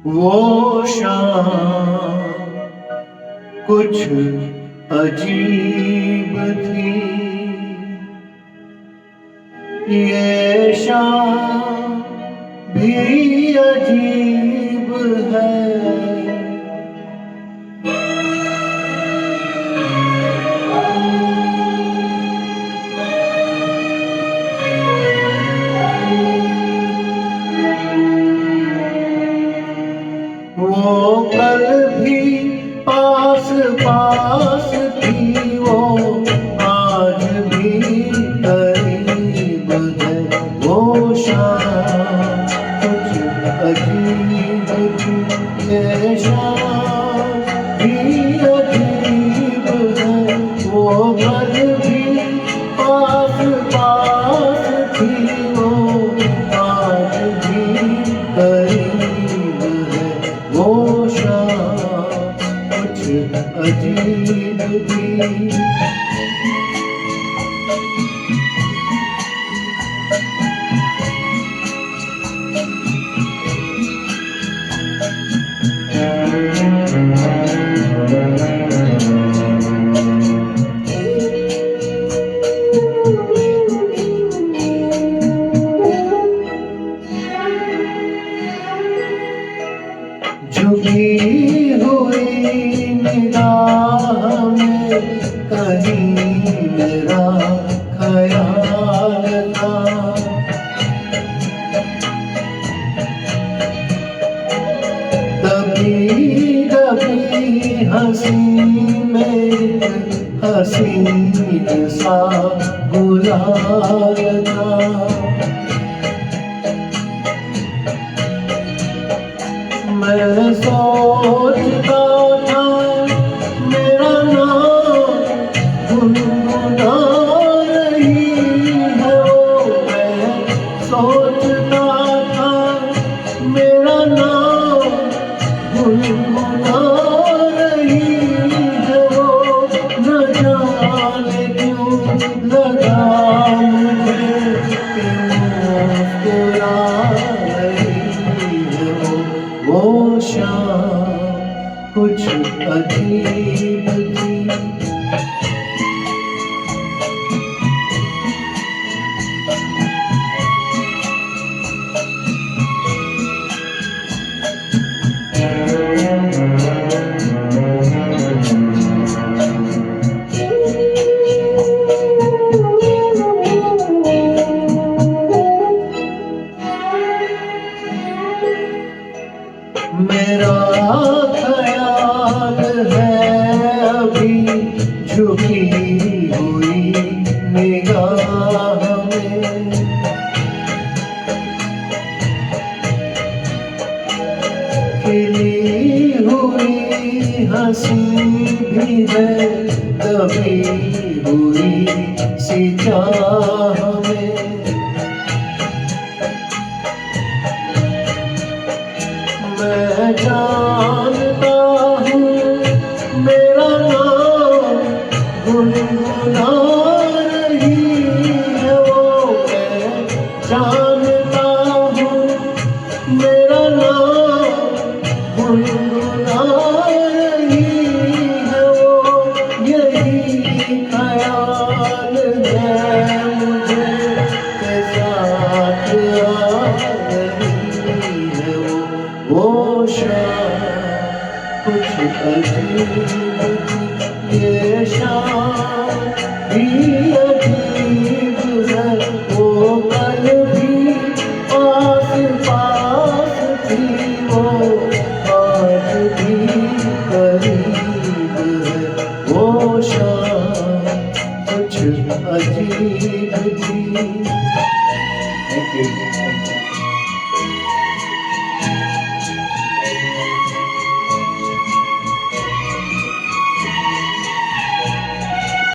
वो शाम कुछ अजीब थी, ये शाम भी अजीब है। वो कल भी पास पास थी, वो आज भी करीब है। वो शाम कुछ अजीब थी, ये शाम भी अजीब है। वो कल भी पास पास थी, वो आज भी करीब है। वो शाम कुछ अजीब थी। झुकी हुई निगाह में कहीं मेरा ख्याल था। दबी दबी हंसी में हसीन सा गुलाल था। मैं सोचता था मेरा नाम गुनगुना रही है। वो मैं सोचता था मेरा नाम गुनगुना रही है। वो न जाने क्यों लगा मुझे कि मुस्कुरा रही है। वो शाम कुछ अजीब थी। मेरा ख्याल है अभी झुकी हुई निगाह में। खिली हुई हंसी भी है दबी हुई सी चाह में। मैं जानता हूँ मेरा नाम गुनगुना रही है। वो मैं जानता हूँ मेरा नाम गुनगुना रही है। वो यही ख्याल है मुझे के साथ आ रही है। वो शाम कुछ अजीब थी, ये शाम भी अजीब है। वो कल भी पास पास थी, वो आज भी करीब है। वो शाम कुछ अजीब थी। Thank you.